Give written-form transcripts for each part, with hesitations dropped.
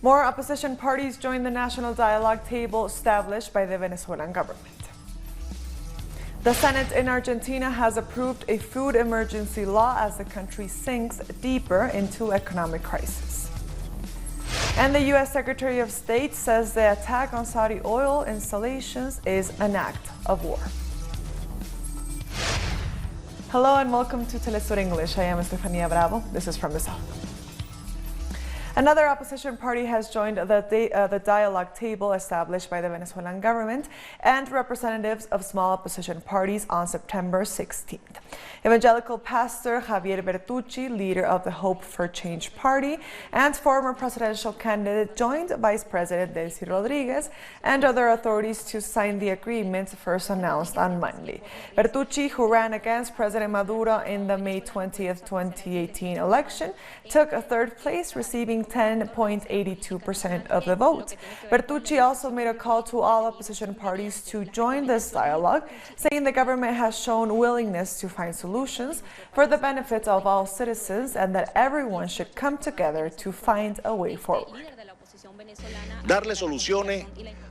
More opposition parties joined the national dialogue table established by the Venezuelan government. The Senate in Argentina has approved a food emergency law as the country sinks deeper into economic crisis. And the U.S. Secretary of State says the attack on Saudi oil installations is an act of war. Hello and welcome to Telesur English. I am Estefania Bravo. This is from the South. Another opposition party has joined the dialogue table established by the Venezuelan government and representatives of small opposition parties on September 16th. Evangelical pastor Javier Bertucci, leader of the Hope for Change party, and former presidential candidate joined Vice President Delcy Rodriguez and other authorities to sign the agreement first announced on Monday. Bertucci, who ran against President Maduro in the May 20th, 2018 election, took a third place, receiving 10.82% of the vote. Bertucci also made a call to all opposition parties to join this dialogue, saying the government has shown willingness to find solutions for the benefit of all citizens and that everyone should come together to find a way forward.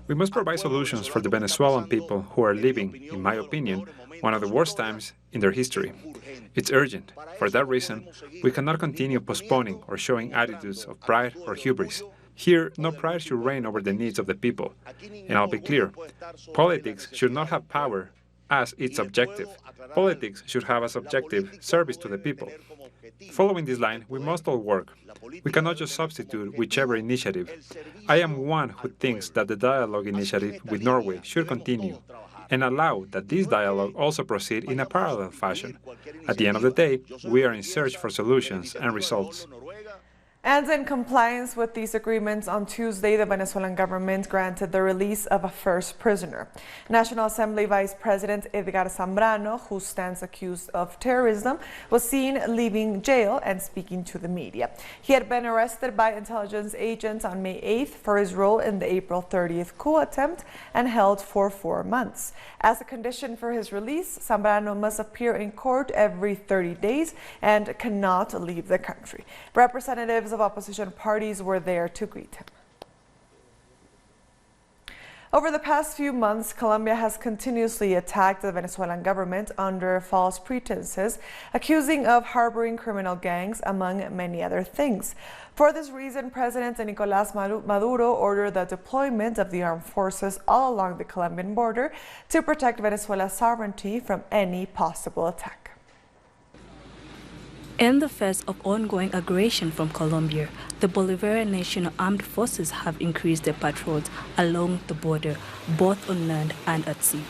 We must provide solutions for the Venezuelan people who are living, in my opinion, one of the worst times in their history. It's urgent. For that reason, we cannot continue postponing or showing attitudes of pride or hubris. Here, no pride should reign over the needs of the people. And I'll be clear, politics should not have power as its objective. Politics should have as objective service to the people. Following this line, we must all work. We cannot just substitute whichever initiative. I am one who thinks that the dialogue initiative with Norway should continue and allow that this dialogue also proceed in a parallel fashion. At the end of the day, we are in search for solutions and results. And in compliance with these agreements, on Tuesday, the Venezuelan government granted the release of a first prisoner. National Assembly Vice President Edgar Zambrano, who stands accused of terrorism, was seen leaving jail and speaking to the media. He had been arrested by intelligence agents on May 8th for his role in the April 30th coup attempt and held for 4 months. As a condition for his release, Zambrano must appear in court every 30 days and cannot leave the country. Representatives of opposition parties were there to greet him. Over the past few months, Colombia has continuously attacked the Venezuelan government under false pretenses, accusing of harboring criminal gangs, among many other things. For this reason, President Nicolás Maduro ordered the deployment of the armed forces all along the Colombian border to protect Venezuela's sovereignty from any possible attack. In the face of ongoing aggression from Colombia, the Bolivarian National Armed Forces have increased their patrols along the border, both on land and at sea.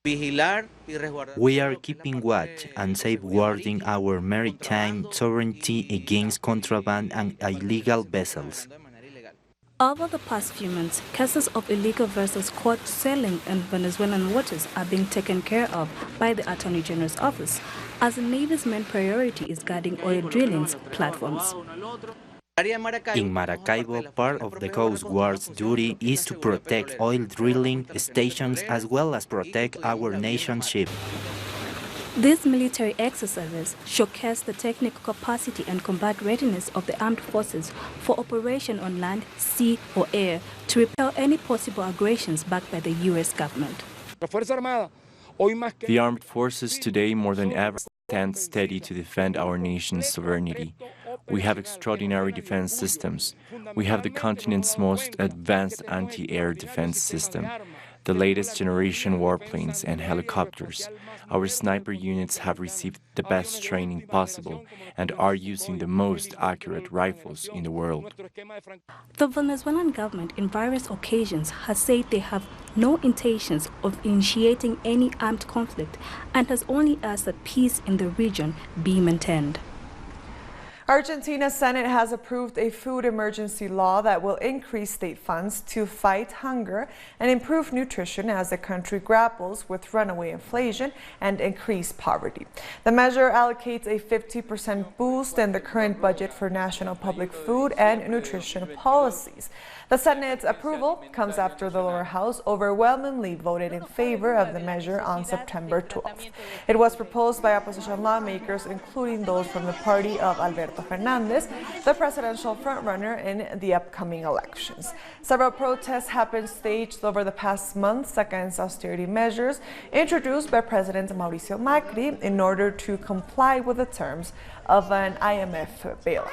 We are keeping watch and safeguarding our maritime sovereignty against contraband and illegal vessels. Over the past few months, cases of illegal vessels caught sailing in Venezuelan waters are being taken care of by the Attorney General's office, as the Navy's main priority is guarding oil drilling platforms. In Maracaibo, part of the Coast Guard's duty is to protect oil drilling stations as well as protect our nation's ships. These military exercises showcase the technical capacity and combat readiness of the armed forces for operation on land, sea or air to repel any possible aggressions backed by the U.S. government. The armed forces today more than ever stand steady to defend our nation's sovereignty. We have extraordinary defense systems. We have the continent's most advanced anti-air defense system, the latest generation warplanes and helicopters. Our sniper units have received the best training possible and are using the most accurate rifles in the world. The Venezuelan government in various occasions has said they have no intentions of initiating any armed conflict and has only asked that peace in the region be maintained. Argentina's Senate has approved a food emergency law that will increase state funds to fight hunger and improve nutrition as the country grapples with runaway inflation and increased poverty. The measure allocates a 50% boost in the current budget for national public food and nutrition policies. The Senate's approval comes after the lower house overwhelmingly voted in favor of the measure on September 12th. It was proposed by opposition lawmakers, including those from the party of Alberto Fernández, the presidential frontrunner in the upcoming elections. Several protests have been staged over the past months against austerity measures introduced by President Mauricio Macri in order to comply with the terms of an IMF bailout.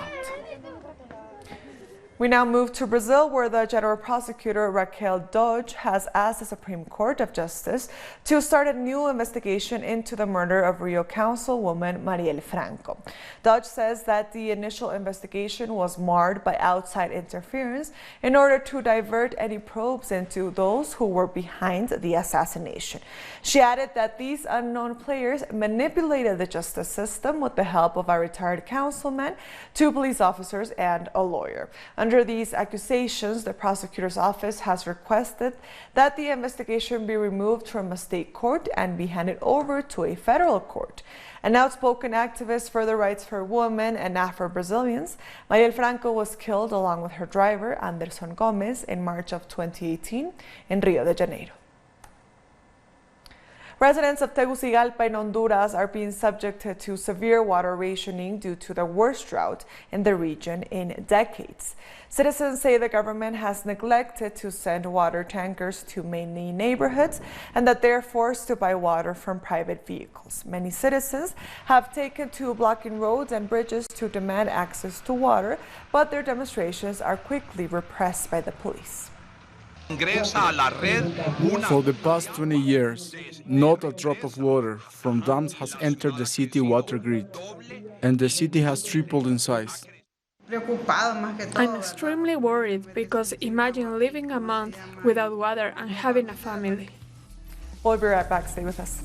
We now move to Brazil, where the General Prosecutor Raquel Dodge has asked the Supreme Court of Justice to start a new investigation into the murder of Rio Councilwoman Marielle Franco. Dodge says that the initial investigation was marred by outside interference in order to divert any probes into those who were behind the assassination. She added that these unknown players manipulated the justice system with the help of a retired councilman, 2 police officers, and a lawyer. Under these accusations, the prosecutor's office has requested that the investigation be removed from a state court and be handed over to a federal court. An outspoken activist for the rights for women and Afro-Brazilians, Marielle Franco was killed along with her driver, Anderson Gomez, in March of 2018 in Rio de Janeiro. Residents of Tegucigalpa in Honduras are being subjected to severe water rationing due to the worst drought in the region in decades. Citizens say the government has neglected to send water tankers to many neighborhoods and that they're forced to buy water from private vehicles. Many citizens have taken to blocking roads and bridges to demand access to water, but their demonstrations are quickly repressed by the police. For the past 20 years, not a drop of water from dams has entered the city water grid, and the city has tripled in size. I'm extremely worried because imagine living a month without water and having a family. We'll be right back. Stay with us.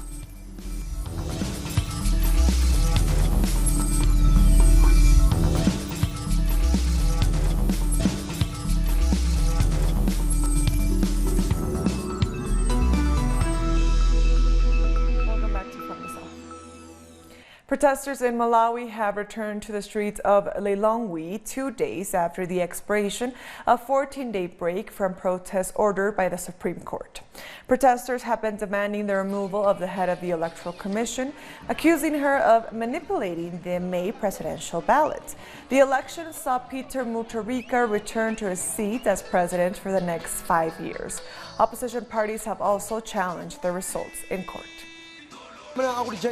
Protesters in Malawi have returned to the streets of Lilongwe 2 days after the expiration of a 14-day break from protests ordered by the Supreme Court. Protesters have been demanding the removal of the head of the Electoral Commission, accusing her of manipulating the May presidential ballot. The election saw Peter Mutharika return to his seat as president for the next 5 years. Opposition parties have also challenged the results in court.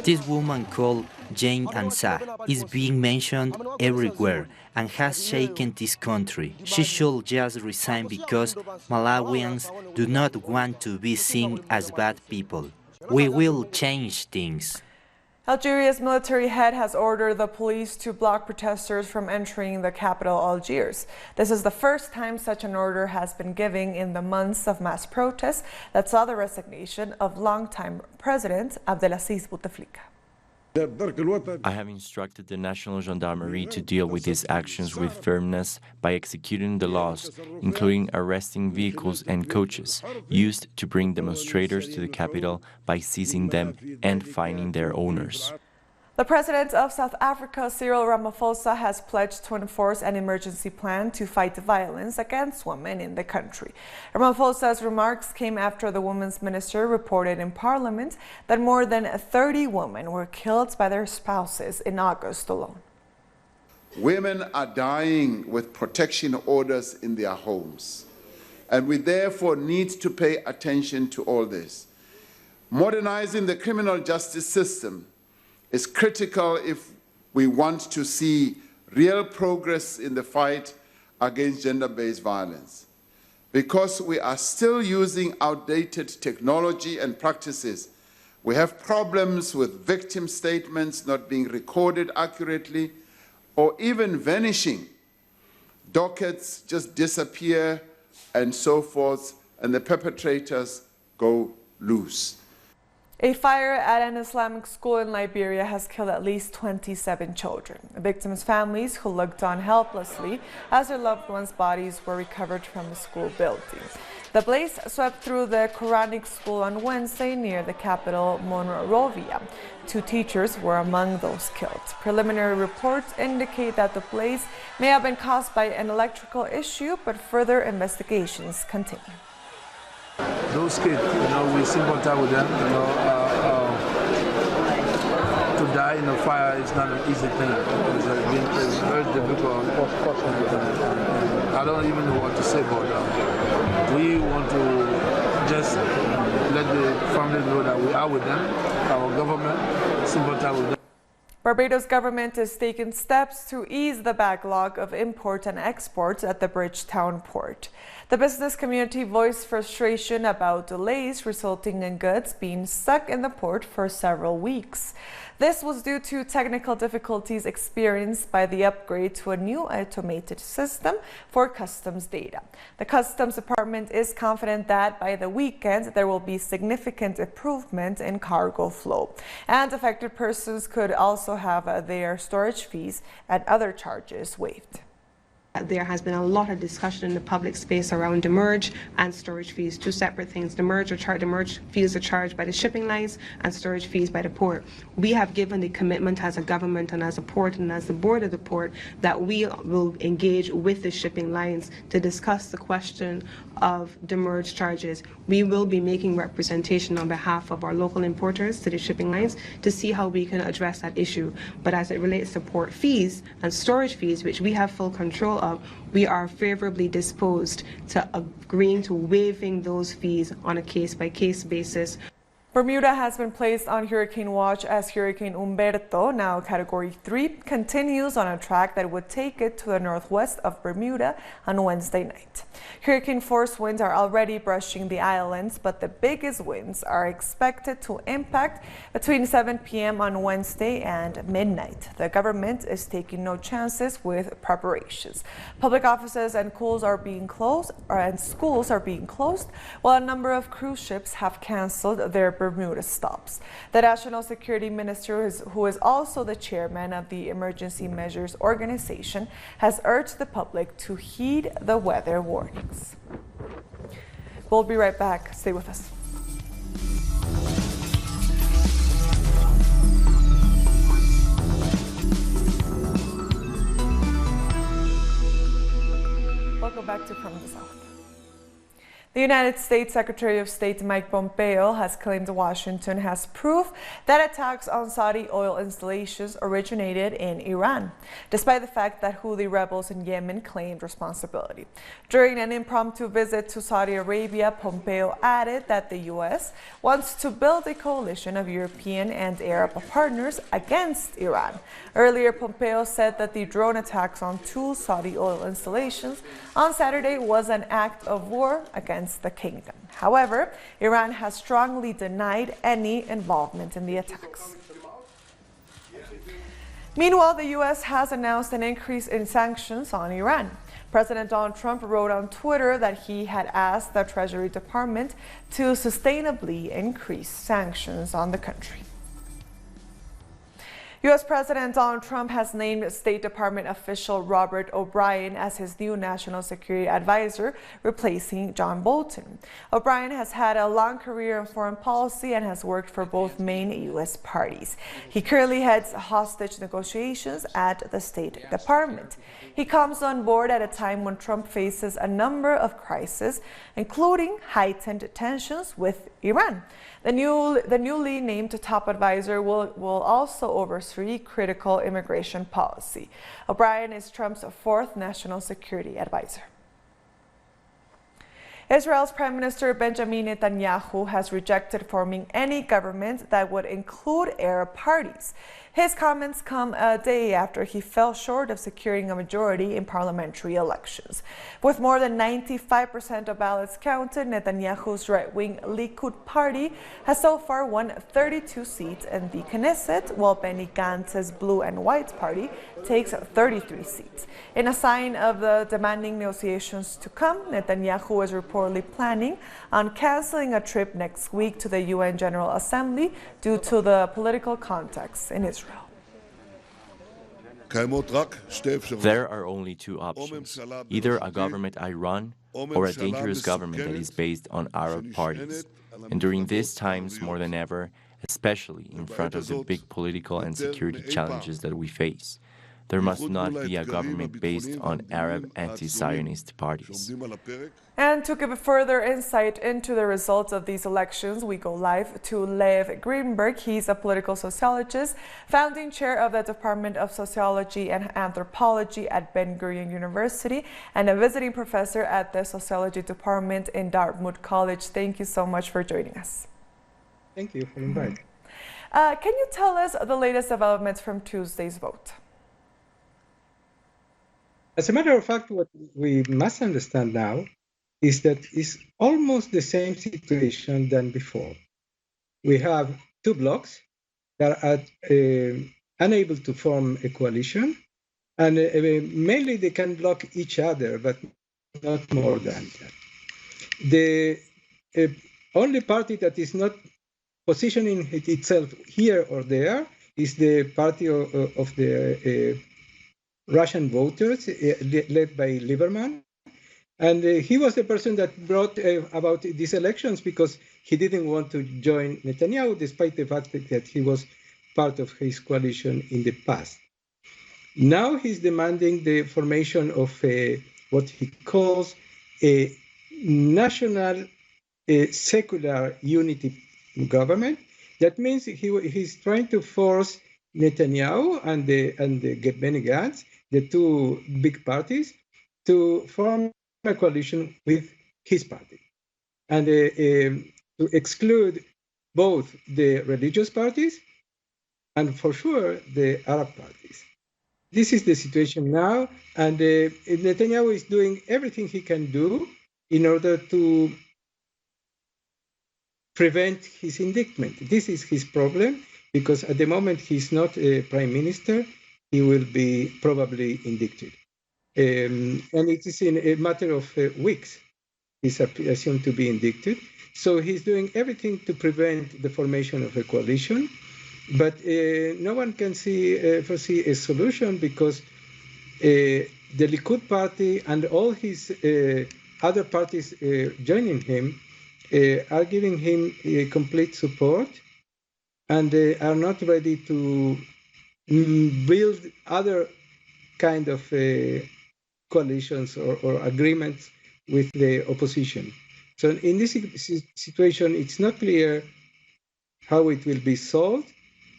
This woman called Jane Ansah is being mentioned everywhere and has shaken this country. She should just resign because Malawians do not want to be seen as bad people. We will change things. Algeria's military head has ordered the police to block protesters from entering the capital, Algiers. This is the first time such an order has been given in the months of mass protests that saw the resignation of longtime President Abdelaziz Bouteflika. I have instructed the National Gendarmerie to deal with these actions with firmness by executing the laws, including arresting vehicles and coaches used to bring demonstrators to the capital by seizing them and fining their owners. The president of South Africa, Cyril Ramaphosa, has pledged to enforce an emergency plan to fight violence against women in the country. Ramaphosa's remarks came after the women's minister reported in Parliament that more than 30 women were killed by their spouses in August alone. Women are dying with protection orders in their homes, and we therefore need to pay attention to all this. Modernizing the criminal justice system is critical if we want to see real progress in the fight against gender-based violence. Because we are still using outdated technology and practices, we have problems with victim statements not being recorded accurately or even vanishing. Dockets just disappear and so forth, and the perpetrators go loose. A fire at an Islamic school in Liberia has killed at least 27 children. The victims' families who looked on helplessly as their loved ones' bodies were recovered from the school building. The blaze swept through the Quranic school on Wednesday near the capital, Monrovia. 2 teachers were among those killed. Preliminary reports indicate that the blaze may have been caused by an electrical issue, but further investigations continue. Those kids, we sympathize with them, to die in a fire is not an easy thing. It's very difficult. I don't even know what to say about that. We want to just let the family know that we are with them, our government, sympathize with them. Barbados government is taking steps to ease the backlog of imports and exports at the Bridgetown port. The business community voiced frustration about delays resulting in goods being stuck in the port for several weeks. This was due to technical difficulties experienced by the upgrade to a new automated system for customs data. The Customs Department is confident that by the weekend there will be significant improvement in cargo flow, and affected persons could also have their storage fees and other charges waived. There has been a lot of discussion in the public space around demurrage and storage fees, two separate things. Demurrage fees are charged by the shipping lines and storage fees by the port. We have given the commitment as a government and as a port and as the board of the port that we will engage with the shipping lines to discuss the question of demurrage charges. We will be making representation on behalf of our local importers to the shipping lines to see how we can address that issue. But as it relates to port fees and storage fees, which we have full control of, we are favorably disposed to agreeing to waiving those fees on a case-by-case basis. Bermuda has been placed on hurricane watch as Hurricane Humberto, now Category 3, continues on a track that would take it to the northwest of Bermuda on Wednesday night. Hurricane force winds are already brushing the islands, but the biggest winds are expected to impact between 7 p.m. on Wednesday and midnight. The government is taking no chances with preparations. Public offices and schools are being closed, while a number of cruise ships have canceled their Bermuda stops. The National Security Minister, who is also the chairman of the Emergency Measures Organization, has urged the public to heed the weather warnings. We'll be right back. Stay with us. Welcome back to From the South. The United States Secretary of State Mike Pompeo has claimed Washington has proof that attacks on Saudi oil installations originated in Iran, despite the fact that Houthi rebels in Yemen claimed responsibility. During an impromptu visit to Saudi Arabia, Pompeo added that the U.S. wants to build a coalition of European and Arab partners against Iran. Earlier, Pompeo said that the drone attacks on 2 Saudi oil installations on Saturday was an act of war against the kingdom. However, Iran has strongly denied any involvement in the attacks. Meanwhile, the U.S. has announced an increase in sanctions on Iran. President Donald Trump wrote on Twitter that he had asked the Treasury Department to sustainably increase sanctions on the country. U.S. President Donald Trump has named State Department official Robert O'Brien as his new national security advisor, replacing John Bolton. O'Brien has had a long career in foreign policy and has worked for both main U.S. parties. He currently heads hostage negotiations at the State Department. He comes on board at a time when Trump faces a number of crises, including heightened tensions with Iran. The newly named top advisor will also oversee critical immigration policy. O'Brien is Trump's 4th national security advisor. Israel's Prime Minister Benjamin Netanyahu has rejected forming any government that would include Arab parties. His comments come a day after he fell short of securing a majority in parliamentary elections. With more than 95% of ballots counted, Netanyahu's right-wing Likud party has so far won 32 seats in the Knesset, while Benny Gantz's Blue and White party takes 33 seats. In a sign of the demanding negotiations to come, Netanyahu is reportedly planning on canceling a trip next week to the UN General Assembly due to the political context in Israel. There are only 2 options, either a government I run or a dangerous government that is based on Arab parties. And during these times, more than ever, especially in front of the big political and security challenges that we face, There must not be a government based on Arab anti-Zionist parties. And to give a further insight into the results of these elections, we go live to Lev Greenberg. He's a political sociologist, founding chair of the Department of Sociology and Anthropology at Ben-Gurion University, and a visiting professor at the Sociology Department in Dartmouth College. Thank you so much for joining us. Thank you for inviting. Can you tell us the latest developments from Tuesday's vote? As a matter of fact, what we must understand now is that it's almost the same situation than before. We have two blocs that are unable to form a coalition, and mainly they can block each other, but not more than that. The only party that is not positioning itself here or there is the party of the Russian voters, led by Lieberman. And he was the person that brought about these elections because he didn't want to join Netanyahu, despite the fact that he was part of his coalition in the past. Now he's demanding the formation of what he calls a national secular unity government. That means he's trying to force Netanyahu and the Benny Gantz, the two big parties, to form a coalition with his party, and to exclude both the religious parties and for sure the Arab parties. This is the situation now, and Netanyahu is doing everything he can do in order to prevent his indictment. This is his problem, because at the moment he's not a prime minister, he will be probably indicted. And it is in a matter of weeks he's assumed to be indicted. So he's doing everything to prevent the formation of a coalition, but no one can foresee a solution, because the Likud party and all his other parties joining him are giving him complete support, and they are not ready to build other kind of coalitions or agreements with the opposition. So in this situation, it's not clear how it will be solved.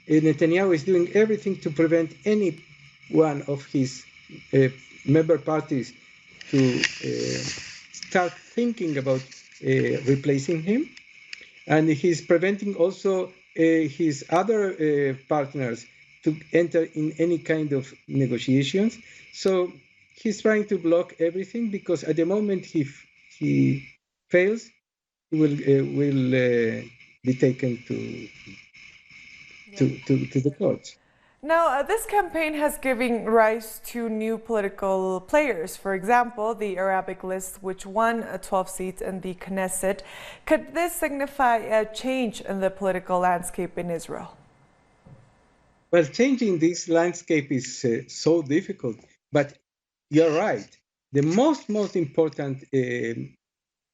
Netanyahu is doing everything to prevent any one of his member parties to start thinking about replacing him. And he's preventing also his other partners to enter in any kind of negotiations. So he's trying to block everything, because at the moment he fails, he will be taken to the courts. Now, this campaign has given rise to new political players. For example, the Arabic list, which won 12 seats in the Knesset. Could this signify a change in the political landscape in Israel? Well, changing this landscape is so difficult, but you're right. The most important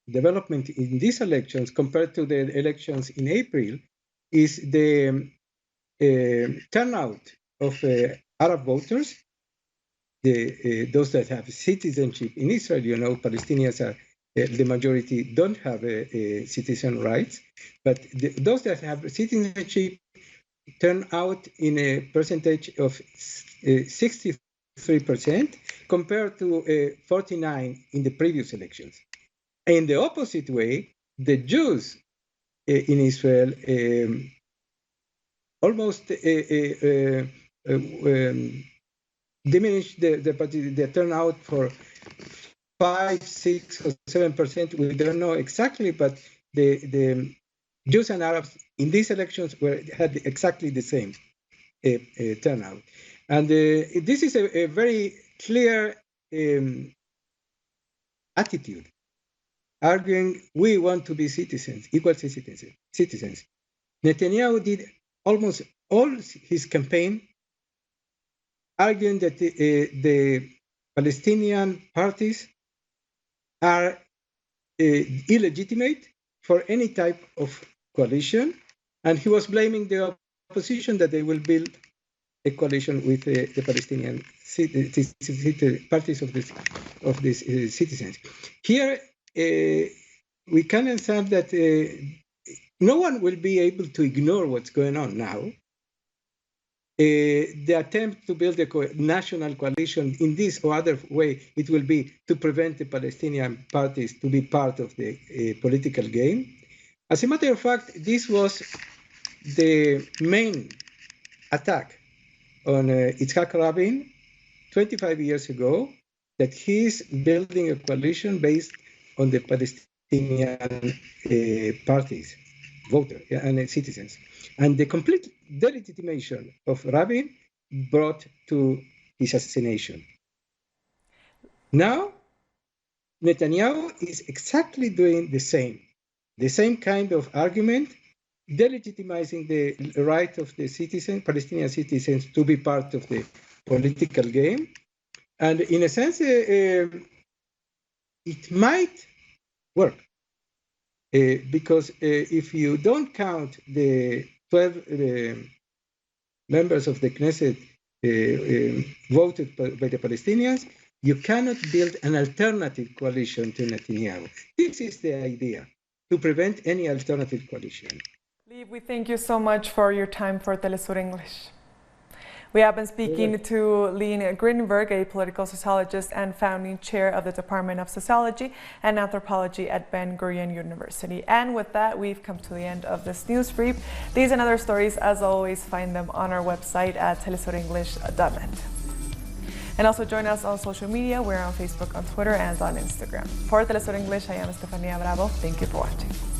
development in these elections compared to the elections in April is the turnout of Arab voters, those that have citizenship in Israel. You know, Palestinians are the majority, don't have citizen rights, but those that have citizenship turn out in a percentage of 63% compared to 49% in the previous elections. In the opposite way, the Jews in Israel almost diminished the turnout for 5, 6, or 7%. We don't know exactly, but the Jews and Arabs in these elections had exactly the same turnout. And this is a very clear attitude, arguing we want to be citizens, equal citizens. Netanyahu did almost all his campaign arguing that the Palestinian parties are illegitimate for any type of coalition, and he was blaming the opposition that they will build a coalition with the Palestinian parties of these citizens. Here, we can observe that no one will be able to ignore what's going on now. The attempt to build a national coalition in this or other way, it will be to prevent the Palestinian parties to be part of the political game. As a matter of fact, this was the main attack on Yitzhak Rabin 25 years ago, that he's building a coalition based on the Palestinian parties, voters and citizens. And the complete delegitimation of Rabin brought to his assassination. Now, Netanyahu is exactly doing the same kind of argument, delegitimizing the right of the Palestinian citizens to be part of the political game. And in a sense, it might work. Because if you don't count the 12 members of the Knesset voted by the Palestinians, you cannot build an alternative coalition to Netanyahu. This is the idea, to prevent any alternative coalition. Liv, we thank you so much for your time for Telesur English. We have been speaking to Lynn Greenberg, a political sociologist and founding chair of the Department of Sociology and Anthropology at Ben-Gurion University. And with that, we've come to the end of this news brief. These and other stories, as always, find them on our website at telesurenglish.net. And also join us on social media. We're on Facebook, on Twitter, and on Instagram. For Telesur English, I am Estefania Bravo. Thank you for watching.